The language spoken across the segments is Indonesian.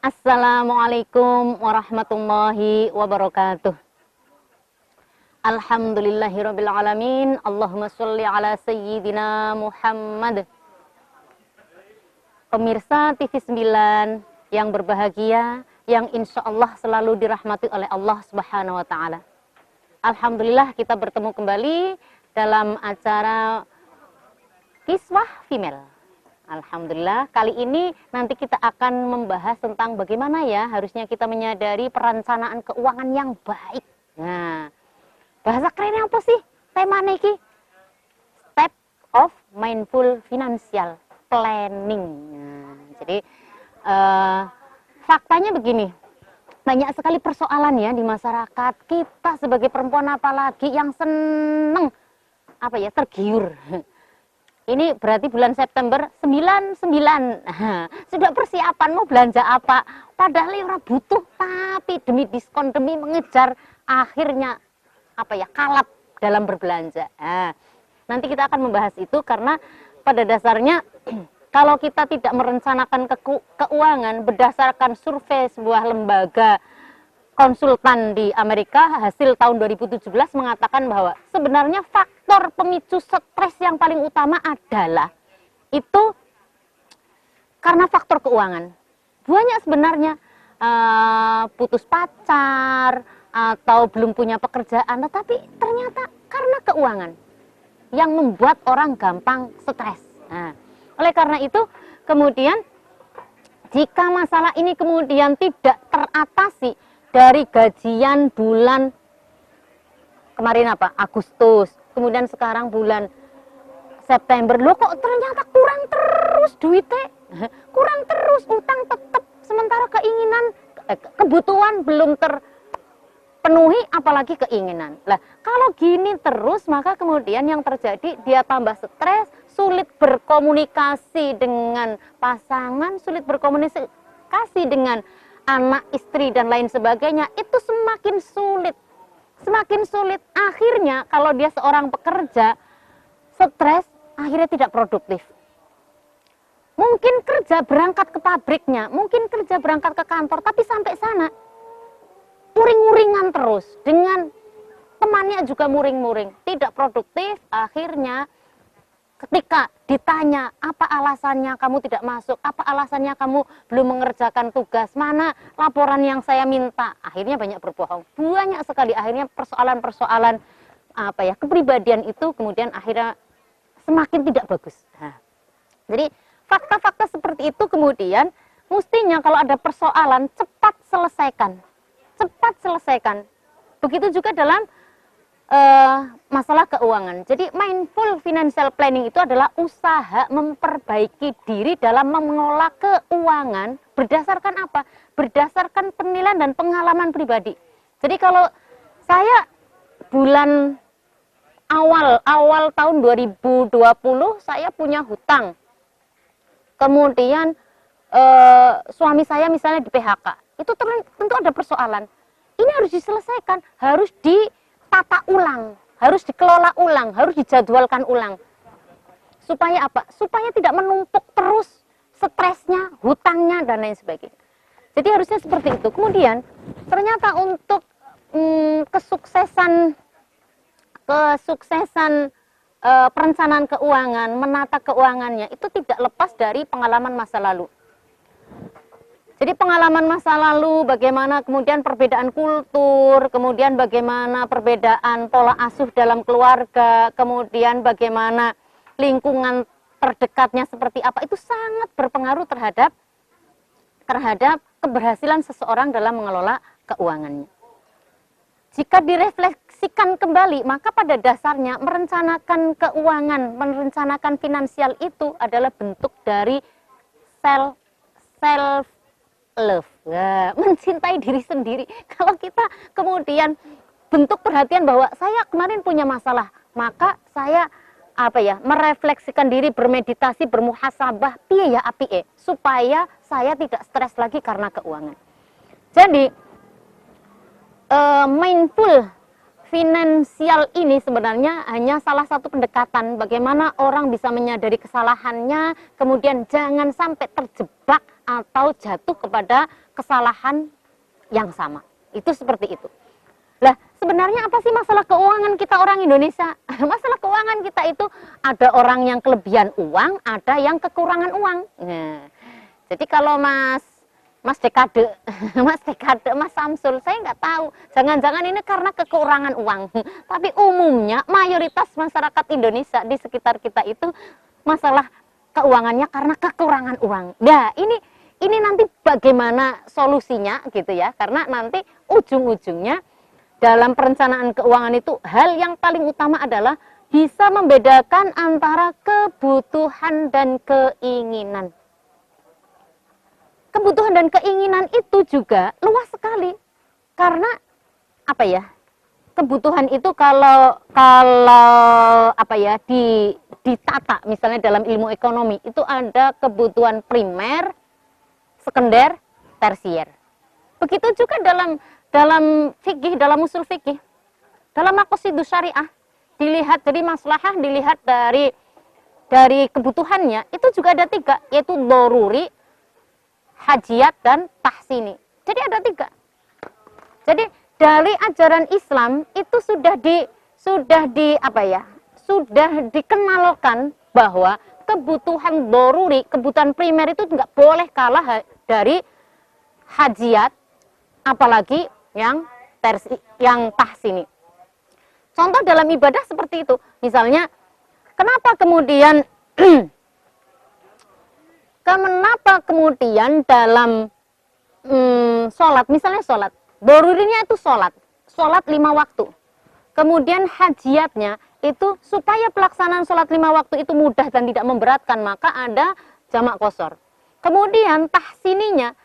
Assalamualaikum warahmatullahi wabarakatuh. Alhamdulillahirabbil alamin. Allahumma sholli ala sayyidina Muhammad. Pemirsa TV 9 yang berbahagia, yang insya Allah selalu dirahmati oleh Allah Subhanahu wa taala. Alhamdulillah kita bertemu kembali dalam acara Kiswah Female. Alhamdulillah, kali ini nanti kita akan membahas tentang bagaimana ya harusnya kita menyadari perencanaan keuangan yang baik. Nah, bahasa kerennya apa sih? Tema niki Step of Mindful Financial Planning. Nah, jadi faktanya begini, banyak sekali persoalan ya di masyarakat kita sebagai perempuan, apalagi yang seneng tergiur. Ini berarti bulan September 99. Sudah persiapan mau belanja apa? Padahal yang butuh, tapi demi diskon, demi mengejar, akhirnya kalap dalam berbelanja. Nah, nanti kita akan membahas itu karena pada dasarnya kalau kita tidak merencanakan keuangan berdasarkan survei sebuah lembaga konsultan di Amerika, hasil tahun 2017 mengatakan bahwa sebenarnya faktor pemicu stres yang paling utama adalah itu karena faktor keuangan. Banyak sebenarnya putus pacar atau belum punya pekerjaan, tetapi ternyata karena keuangan yang membuat orang gampang stres. Nah, oleh karena itu kemudian jika masalah ini kemudian tidak teratasi dari gajian bulan kemarin Agustus, kemudian sekarang bulan September, loh kok ternyata kurang terus duitnya, kurang terus, utang tetap, sementara keinginan, kebutuhan belum terpenuhi, apalagi keinginan. Lah, kalau gini terus, maka kemudian yang terjadi dia tambah stres, sulit berkomunikasi dengan pasangan, sulit berkomunikasi dengan anak, istri, dan lain sebagainya. Itu semakin sulit. Semakin sulit. Akhirnya kalau dia seorang pekerja, stres, akhirnya tidak produktif. Mungkin kerja berangkat ke pabriknya, mungkin kerja berangkat ke kantor, tapi sampai sana muring-muringan terus. Dengan temannya juga muring-muring. Tidak produktif, akhirnya ketika ditanya apa alasannya kamu tidak masuk, apa alasannya kamu belum mengerjakan tugas, mana laporan yang saya minta, akhirnya banyak berbohong. Banyak sekali akhirnya persoalan-persoalan kepribadian itu kemudian akhirnya semakin tidak bagus. Nah, jadi fakta-fakta seperti itu kemudian mestinya kalau ada persoalan cepat selesaikan. Cepat selesaikan. Begitu juga dalam masalah keuangan. Jadi mindful financial planning itu adalah usaha memperbaiki diri dalam mengelola keuangan berdasarkan apa? Berdasarkan penilaian dan pengalaman pribadi. Jadi kalau saya bulan awal tahun 2020 saya punya hutang. Kemudian suami saya misalnya di PHK. Itu tentu ada persoalan. Ini harus diselesaikan, harus ditata ulang, harus dikelola ulang, harus dijadwalkan ulang. Supaya apa? Supaya tidak menumpuk terus stresnya, hutangnya, dan lain sebagainya. Jadi harusnya seperti itu. Kemudian ternyata untuk kesuksesan perencanaan keuangan, menata keuangannya itu tidak lepas dari pengalaman masa lalu. Jadi pengalaman masa lalu, bagaimana kemudian perbedaan kultur, kemudian bagaimana perbedaan pola asuh dalam keluarga, kemudian bagaimana lingkungan terdekatnya seperti apa, itu sangat berpengaruh terhadap keberhasilan seseorang dalam mengelola keuangannya. Jika direfleksikan kembali, maka pada dasarnya merencanakan keuangan, merencanakan finansial itu adalah bentuk dari self love, mencintai diri sendiri. Kalau kita kemudian bentuk perhatian bahwa saya kemarin punya masalah, maka saya merefleksikan diri, bermeditasi, bermuhasabah, piye ya apike, supaya saya tidak stres lagi karena keuangan. Jadi mindful finansial ini sebenarnya hanya salah satu pendekatan bagaimana orang bisa menyadari kesalahannya, kemudian jangan sampai terjebak atau jatuh kepada kesalahan yang sama. Itu seperti itu. Lah, sebenarnya apa sih masalah keuangan kita orang Indonesia? Masalah keuangan kita itu ada orang yang kelebihan uang, ada yang kekurangan uang. Nah, jadi kalau Mas Dekade, Mas Samsul, saya nggak tahu. Jangan-jangan ini karena kekurangan uang. Tapi umumnya mayoritas masyarakat Indonesia di sekitar kita itu masalah keuangannya karena kekurangan uang. Nah, ini nanti bagaimana solusinya gitu ya? Karena nanti ujung-ujungnya dalam perencanaan keuangan itu hal yang paling utama adalah bisa membedakan antara kebutuhan dan keinginan. Kebutuhan dan keinginan itu juga luas sekali. Karena apa ya? Kebutuhan itu kalau apa ya ditata misalnya dalam ilmu ekonomi itu ada kebutuhan primer, sekunder, tersier. Begitu juga dalam fikih, dalam usul fikih, dalam maqasidus syariah dilihat dari maslahah, dilihat dari kebutuhannya itu juga ada 3, yaitu doruri, hajiat, dan tahsini. Jadi ada 3. Jadi dari ajaran Islam itu sudah dikenalkan bahwa kebutuhan doruri, kebutuhan primer itu nggak boleh kalah dari hajiat, apalagi yang tahsini. Contoh dalam ibadah seperti itu. Misalnya, kenapa kemudian dalam sholat, misalnya sholat, dorurinya itu sholat 5 waktu. Kemudian hajiatnya itu supaya pelaksanaan sholat 5 waktu itu mudah dan tidak memberatkan, maka ada jamak qashar. Kemudian tahsininya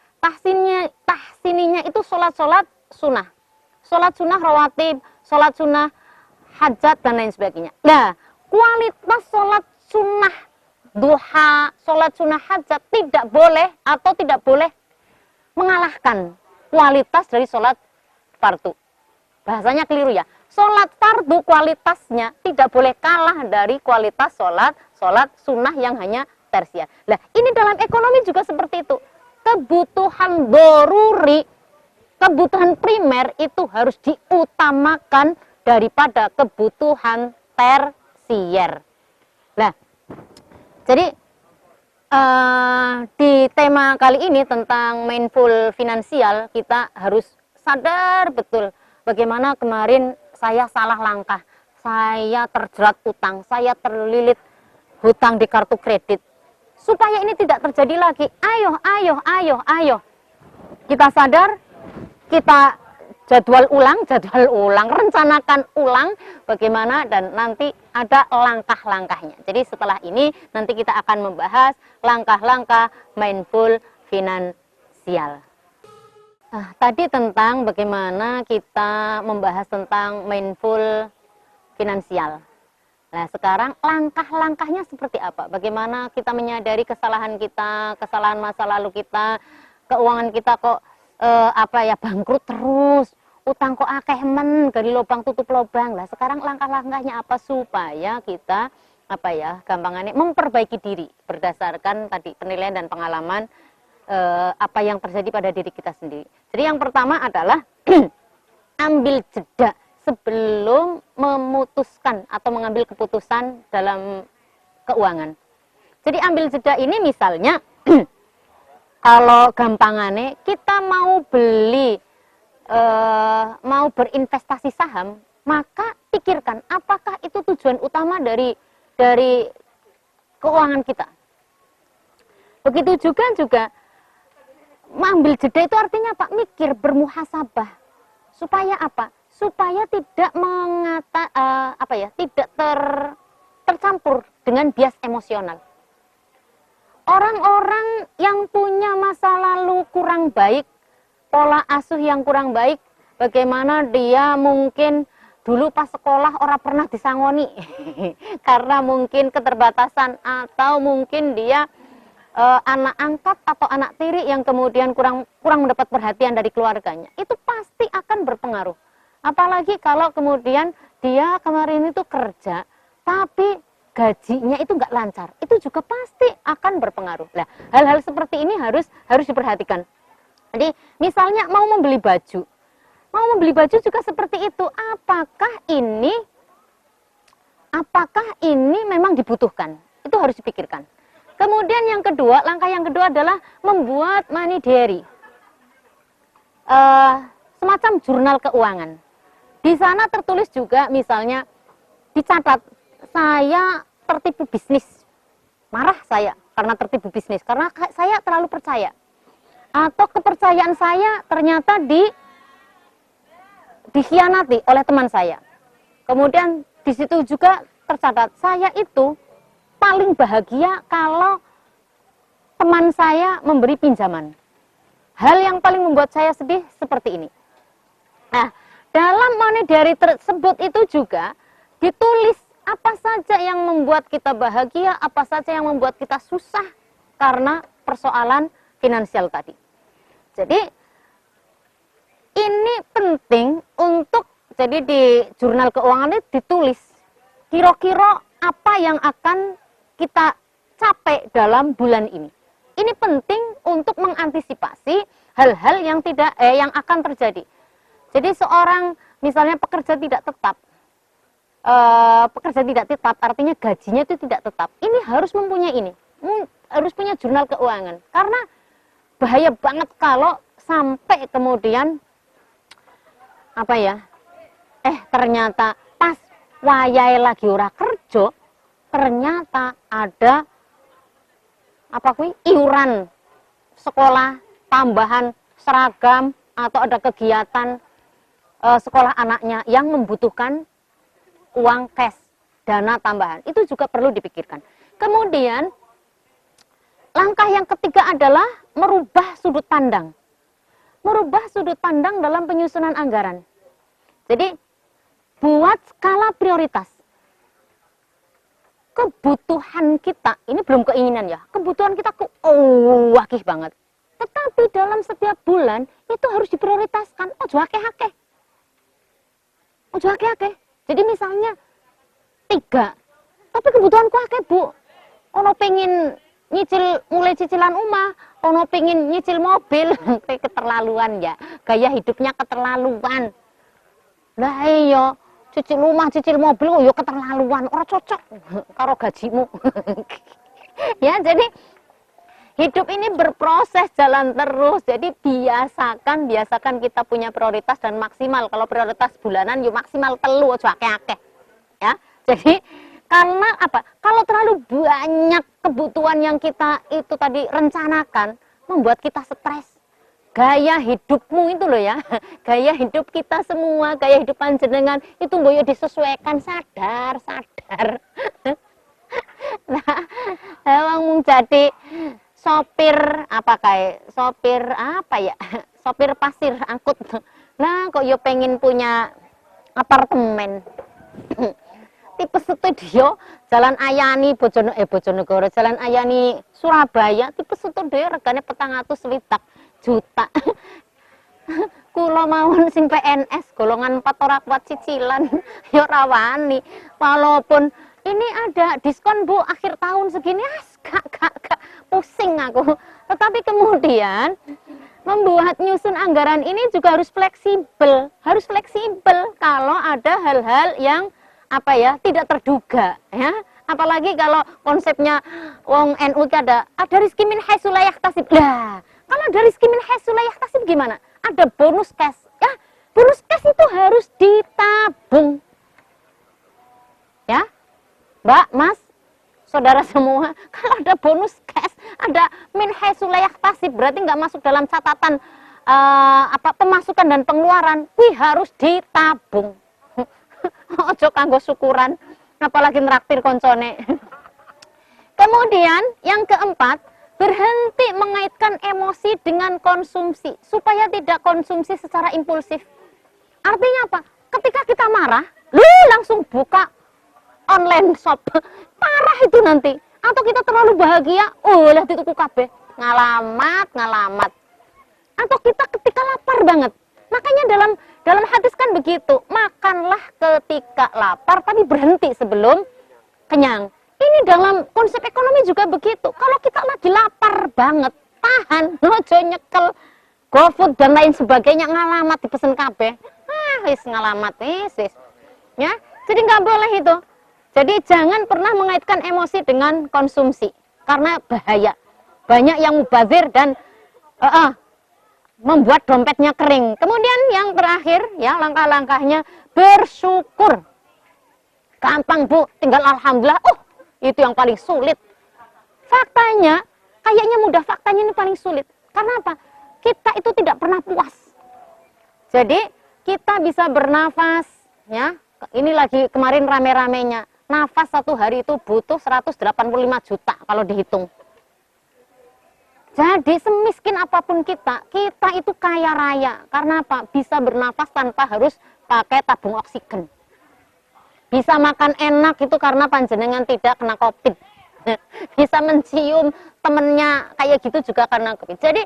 itu sholat sunnah. Sholat sunnah rawatib, sholat sunnah hajat, dan lain sebagainya. Nah, kualitas sholat sunnah duha, sholat sunnah hajat tidak boleh mengalahkan kualitas dari sholat fardu. Bahasanya keliru ya. Sholat fardu kualitasnya tidak boleh kalah dari kualitas sholat sunnah yang hanya tersier. Nah, ini dalam ekonomi juga seperti itu. Kebutuhan doruri, kebutuhan primer itu harus diutamakan daripada kebutuhan tersier. Nah, jadi di tema kali ini tentang mindful finansial, kita harus sadar betul bagaimana kemarin saya salah langkah, saya terjerat utang, saya terlilit hutang di kartu kredit. Supaya ini tidak terjadi lagi, ayo. Kita sadar, kita jadwal ulang, rencanakan ulang bagaimana, dan nanti ada langkah-langkahnya. Jadi setelah ini nanti kita akan membahas langkah-langkah mindful finansial. Nah, tadi tentang bagaimana kita membahas tentang mindful finansial. Nah, sekarang langkah-langkahnya seperti apa? Bagaimana kita menyadari kesalahan kita, kesalahan masa lalu kita, keuangan kita kok bangkrut terus, utang kok akeh men, gali lubang tutup lubang. Lah, sekarang langkah-langkahnya apa supaya kita gampangannya memperbaiki diri berdasarkan tadi penilaian dan pengalaman apa yang terjadi pada diri kita sendiri. Jadi yang pertama adalah ambil jeda sebelum memutuskan atau mengambil keputusan dalam keuangan. Jadi ambil jeda ini misalnya kalau gampangannya kita mau beli, mau berinvestasi saham, maka pikirkan apakah itu tujuan utama dari keuangan kita. Begitu juga mengambil jeda itu artinya apa? Mikir, bermuhasabah. Supaya apa? Supaya tidak tidak tercampur dengan bias emosional. Orang-orang yang punya masa lalu kurang baik, pola asuh yang kurang baik, bagaimana dia mungkin dulu pas sekolah orang pernah disangoni karena mungkin keterbatasan, atau mungkin dia anak angkat atau anak tiri yang kemudian kurang mendapat perhatian dari keluarganya, itu pasti akan berpengaruh. Apalagi kalau kemudian dia kemarin itu kerja, tapi gajinya itu nggak lancar, itu juga pasti akan berpengaruh. Nah, hal-hal seperti ini harus diperhatikan. Jadi misalnya mau membeli baju juga seperti itu. Apakah ini memang dibutuhkan? Itu harus dipikirkan. Kemudian langkah yang kedua adalah membuat money diary, semacam jurnal keuangan. Di sana tertulis juga, misalnya dicatat, saya tertipu bisnis, marah saya karena tertipu bisnis, karena saya terlalu percaya, atau kepercayaan saya ternyata dikhianati oleh teman saya. Kemudian di situ juga tercatat, saya itu paling bahagia kalau teman saya memberi pinjaman. Hal yang paling membuat saya sedih seperti ini. Nah, dalam money diary tersebut itu juga ditulis apa saja yang membuat kita bahagia, apa saja yang membuat kita susah karena persoalan finansial tadi. Jadi ini penting untuk, jadi di jurnal keuangan ini ditulis kira-kira apa yang akan kita capai dalam bulan ini. Ini penting untuk mengantisipasi hal-hal yang yang akan terjadi. Jadi seorang misalnya pekerja tidak tetap, artinya gajinya itu tidak tetap. Ini harus mempunyai harus punya jurnal keuangan, karena bahaya banget kalau sampai kemudian ternyata pas wayahe lagi ora kerja, ternyata ada iuran sekolah tambahan seragam, atau ada kegiatan sekolah anaknya yang membutuhkan uang cash, dana tambahan. Itu juga perlu dipikirkan. Kemudian langkah yang ketiga adalah merubah sudut pandang. Merubah sudut pandang dalam penyusunan anggaran. Jadi buat skala prioritas. Kebutuhan kita, ini belum keinginan ya, kebutuhan kita wakih banget. Tetapi dalam setiap bulan itu harus diprioritaskan. Ojo akeh-akeh. Jadi misalnya 3, tapi kebutuhanku akeh, Bu. Ono pengen mulai cicilan rumah, ono pengen nyicil mobil, keterlaluan ya. Gaya hidupnya keterlaluan. Lah iya, cicil rumah, cicil mobil, yo keterlaluan, ora cocok karo gajimu. Ya, jadi hidup ini berproses, jalan terus. Jadi biasakan kita punya prioritas dan maksimal. Kalau prioritas bulanan yuk maksimal 3, aja akeh-akeh. Ya. Jadi karena apa? Kalau terlalu banyak kebutuhan yang kita itu tadi rencanakan, membuat kita stres. Gaya hidupmu itu loh ya, gaya hidup kita semua, gaya hidup panjenengan itu boyo disesuaikan, sadar. Nah, emang jadi sopir sopir pasir angkut. Nah, kok yo pengen punya apartemen. Tipe studio Jalan Ayani Bojonegoro, Jalan Ayani Surabaya, tipe studio regane 400 juta. Kula mawon sing PNS golongan 4 ora kuat cicilan yo ora wani. Walaupun ini ada diskon Bu akhir tahun segini, gak pusing aku. Tetapi kemudian membuat nyusun anggaran ini juga harus fleksibel. Kalau ada hal-hal yang tidak terduga ya. Apalagi kalau konsepnya wong NU ada rizki min haitsu la yahtasib. Lah, kalau ada rizki min haitsu la yahtasib gimana? Ada bonus cash. Ya, bonus cash itu harus ditabung. Ya. Mbak, Mas, saudara semua, kalau ada bonus cash, ada min haitsu la yahtasib, berarti nggak masuk dalam catatan pemasukan dan pengeluaran, harus ditabung. Ojo kanggo syukuran, apalagi nraktir koncone. Kemudian yang keempat, berhenti mengaitkan emosi dengan konsumsi supaya tidak konsumsi secara impulsif. Artinya apa? Ketika kita marah, langsung buka online shop. Parah itu nanti. Atau kita terlalu bahagia, lah dituku kabeh. Ngalamat. Atau kita ketika lapar banget. Makanya dalam hadis kan begitu, makanlah ketika lapar tapi berhenti sebelum kenyang. Ini dalam konsep ekonomi juga begitu. Kalau kita lagi lapar banget, tahan, nojo nyekel, GoFood dan lain sebagainya, ngalamat dipesen kabeh. Wis ngalamat, wis. Ya, jadi nggak boleh itu. Jadi jangan pernah mengaitkan emosi dengan konsumsi, karena bahaya. Banyak yang mubazir dan membuat dompetnya kering. Kemudian yang terakhir, ya langkah-langkahnya bersyukur. Gampang Bu, tinggal alhamdulillah. Itu yang paling sulit. Faktanya, kayaknya mudah, faktanya ini paling sulit. Karena apa? Kita itu tidak pernah puas. Jadi kita bisa bernafas, ya. Ini lagi kemarin rame-ramenya. Nafas satu hari itu butuh 185 juta kalau dihitung. Jadi semiskin apapun kita itu kaya raya. Karena apa? Bisa bernafas tanpa harus pakai tabung oksigen. Bisa makan enak itu karena panjenengan tidak kena COVID. Bisa mencium temennya kayak gitu juga karena COVID. Jadi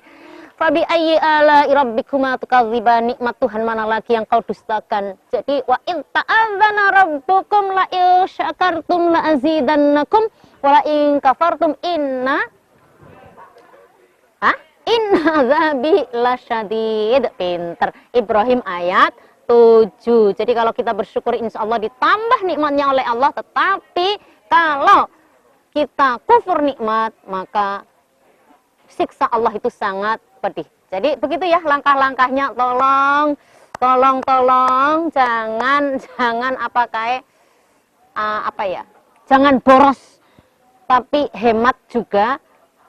fabi ayyi ala'i rabbikuma tukadziban, nikmat Tuhan mana lagi yang kau dustakan. Jadi wa in ta'adzana rabbukum la in syakartum la azidannakum wa la in kafartum inna azabi lasyadid. Pinter. Ibrahim ayat 7. Jadi kalau kita bersyukur insya Allah ditambah nikmatnya oleh Allah. Tetapi kalau kita kufur nikmat, maka siksa Allah itu sangat pedih. Jadi begitu ya langkah-langkahnya. Tolong jangan jangan boros, tapi hemat juga,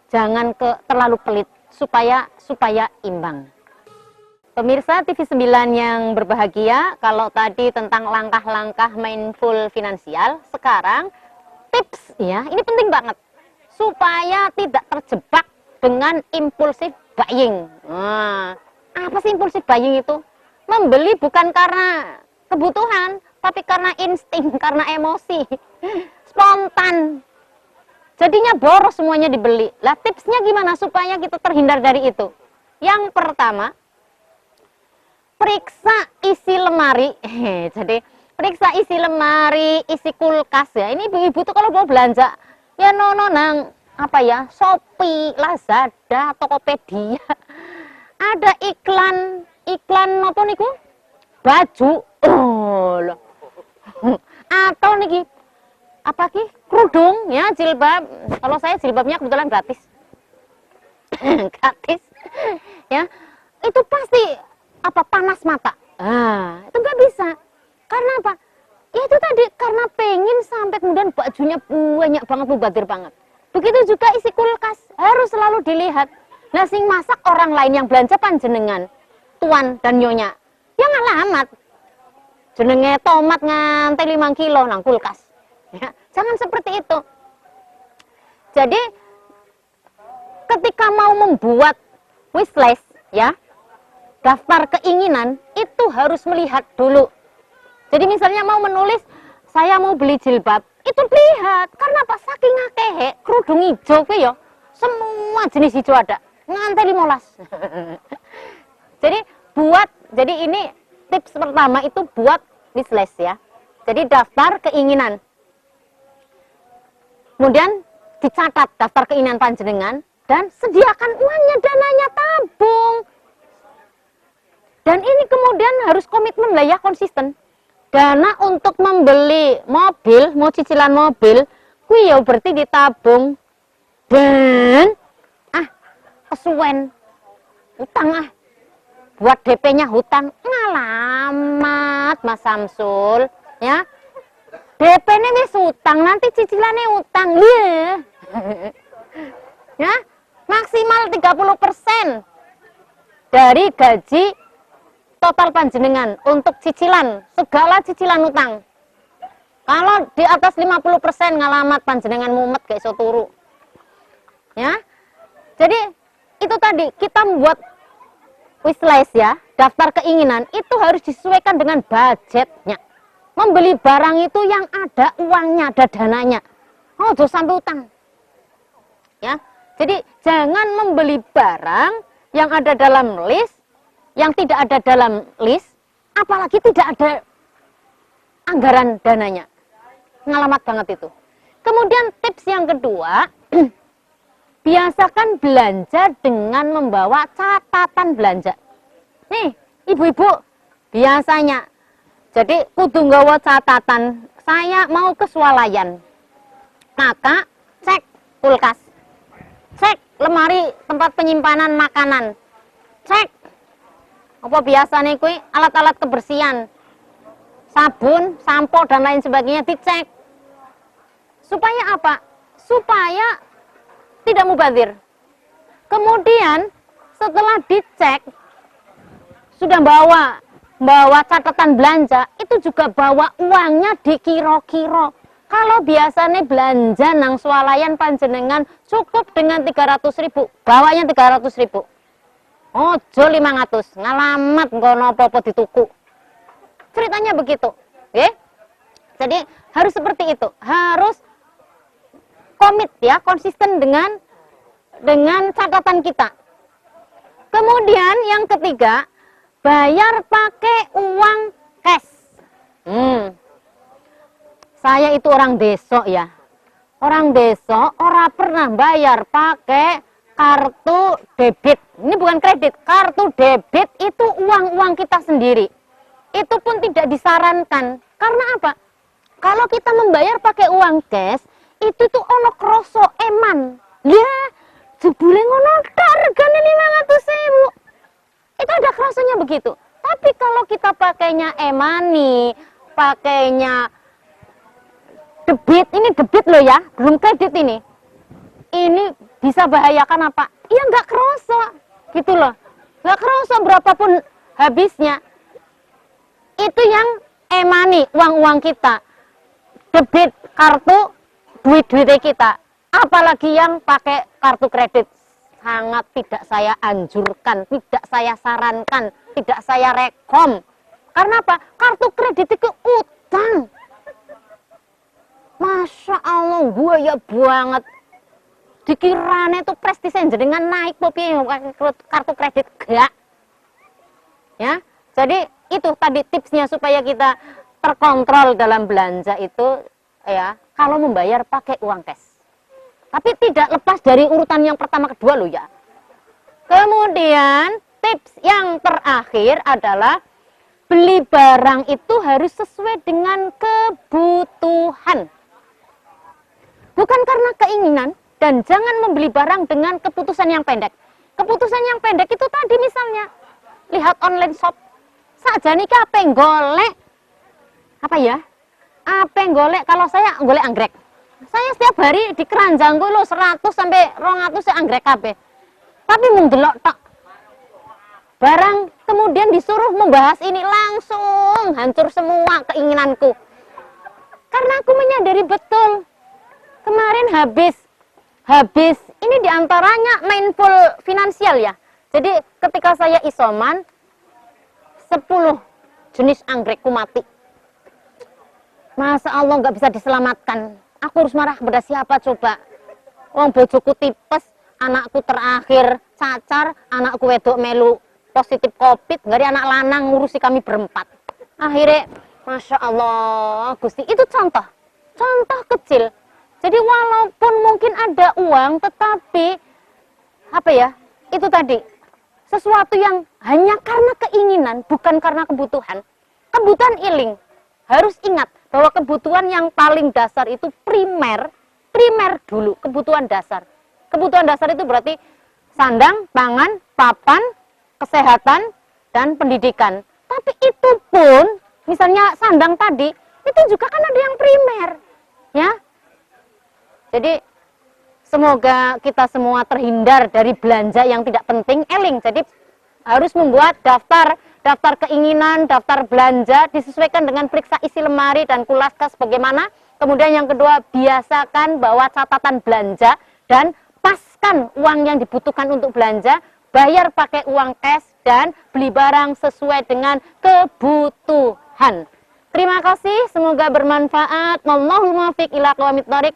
jangan terlalu pelit supaya imbang. Pemirsa TV 9 yang berbahagia, kalau tadi tentang langkah-langkah mindful finansial, sekarang tips ya, ini penting banget supaya tidak terjebak dengan impulsif buying. Nah, apa sih impulsif buying itu? Membeli bukan karena kebutuhan, tapi karena insting, karena emosi, spontan. Jadinya boros semuanya dibeli. Lah tipsnya gimana supaya kita terhindar dari itu? Yang pertama, periksa isi lemari. Jadi periksa isi lemari, isi kulkas ya. Ini ibu-ibu tuh kalau mau belanja, ya nang Shopee, Lazada, Tokopedia. Ada iklan apa niku? Baju. Loh. Atau niki apa ki? Kerudung ya, jilbab. Kalau saya jilbabnya kebetulan gratis. Gratis. Ya. Itu pasti panas mata. Itu nggak bisa. Karena apa? Ya itu tadi, karena pengen sampai kemudian bajunya banyak banget, mubadir banget. Begitu juga isi kulkas, harus selalu dilihat. Nah, sing masak orang lain, yang belanja panjenengan, tuan dan nyonya. Yang alamat. Jenenge tomat nganti 5 kilo nang kulkas. Ya, jangan seperti itu. Jadi ketika mau membuat wishlist ya, daftar keinginan, itu harus melihat dulu. Jadi misalnya mau menulis, saya mau beli jilbab, itu lihat. Karena apa? Saking akehe kerudung hijau ya, semua jenis hijau ada. Nganti 15. Jadi ini tips pertama itu buat wishlist ya. Jadi daftar keinginan. Kemudian dicatat daftar keinginan panjenengan dan sediakan uangnya, dananya tabung. Dan ini kemudian harus komitmen lah ya, konsisten. Dana untuk membeli mobil, mau cicilan mobil, kuwi ya berarti ditabung. Dan kesuwen utang buat DP-nya hutang, ngalamat Mas Samsul ya. DP-nya wis utang, nanti cicilannya utang. Ya, maksimal 30% dari gaji total panjenengan untuk cicilan, segala cicilan utang. Kalau di atas 50% ngalamat panjenengan mumet kayak iso turu. Ya. Jadi itu tadi, kita membuat wishlist ya, daftar keinginan itu harus disesuaikan dengan budgetnya. Membeli barang itu yang ada uangnya, ada dananya. Jangan sampai utang. Ya. Jadi jangan membeli barang yang ada dalam list, yang tidak ada dalam list, apalagi tidak ada anggaran dananya. Ngalamat banget itu. Kemudian tips yang kedua, biasakan belanja dengan membawa catatan belanja. Nih, ibu-ibu, biasanya, jadi kudu nggawa catatan, saya mau ke swalayan. Maka, cek kulkas, cek lemari tempat penyimpanan makanan, cek apa biasa nih kui alat-alat kebersihan, sabun, sampo dan lain sebagainya dicek. Supaya apa? Supaya tidak mubazir. Kemudian setelah dicek, sudah bawa catatan belanja, itu juga bawa uangnya dikira-kira. Kalau biasanya belanja nang swalayan panjenengan cukup dengan 300.000, bawanya 300.000. Ojo 500, ngalamat ngono apa-apa dituku. Ceritanya begitu, oke? Jadi harus seperti itu, harus komit ya, konsisten dengan catatan kita. Kemudian yang ketiga, bayar pakai uang cash. Saya itu orang desa ya. Orang desa ora pernah bayar pakai kartu debit. Ini bukan kredit, kartu debit itu uang-uang kita sendiri. Itu pun tidak disarankan. Karena apa? Kalau kita membayar pakai uang cash, itu tuh ono kroso eman. Ya, jebule ngono tok regane 500.000. Itu ada krosonya begitu. Tapi kalau kita pakainya e-money, pakainya debit, ini debit loh ya, belum kredit ini. Ini bisa bahayakan apa? Ya nggak kerasa, gitu loh. Nggak kerasa berapapun habisnya. Itu yang e-money, uang-uang kita. Debit, kartu, duit-duitnya kita. Apalagi yang pakai kartu kredit. Sangat tidak saya anjurkan, tidak saya sarankan, tidak saya rekom. Karena apa? Kartu kredit itu utang. Masya Allah, gue ya banget. Dikirane itu prestisnya jenengan naik popi kartu kredit gak. Ya, jadi itu tadi tipsnya supaya kita terkontrol dalam belanja itu ya, kalau membayar pakai uang cash. Tapi tidak lepas dari urutan yang pertama kedua loh ya. Kemudian tips yang terakhir adalah beli barang itu harus sesuai dengan kebutuhan. Bukan karena keinginan, dan jangan membeli barang dengan keputusan yang pendek. Keputusan yang pendek itu tadi misalnya, lihat online shop, saja nih apa yang golek, apa ya, apa yang golek, kalau saya golek anggrek. Saya setiap hari di keranjangku lo 100 sampai 200 ya anggrek kabeh. Tapi mung delok tok. Barang kemudian disuruh membahas ini langsung hancur semua keinginanku. Karena aku menyadari betul. Kemarin habis ini diantaranya mindful finansial ya. Jadi ketika saya isoman 10 jenis anggrekku mati. Masa Allah nggak bisa diselamatkan. Aku harus marah kepada siapa coba? Wong bojoku tipes, anakku terakhir cacar, anakku wedok melu positif COVID, nggak ada anak lanang ngurusi kami berempat. Akhirnya, Masya Allah, Gusti, itu contoh kecil. Jadi walaupun mungkin ada uang, tetapi apa ya? Itu tadi sesuatu yang hanya karena keinginan, bukan karena kebutuhan. Kebutuhan iling. Harus ingat bahwa kebutuhan yang paling dasar itu primer dulu, kebutuhan dasar. Kebutuhan dasar itu berarti sandang, pangan, papan, kesehatan, dan pendidikan. Tapi itu pun, misalnya sandang tadi, itu juga kan ada yang primer, ya. Jadi semoga kita semua terhindar dari belanja yang tidak penting, eling. Jadi harus membuat daftar keinginan, daftar belanja disesuaikan dengan periksa isi lemari dan kulaskas bagaimana. Kemudian yang kedua, biasakan bawa catatan belanja dan paskan uang yang dibutuhkan untuk belanja, bayar pakai uang cash dan beli barang sesuai dengan kebutuhan. Terima kasih, semoga bermanfaat. Wallahul muwaffiq ila aqwamit thoriq.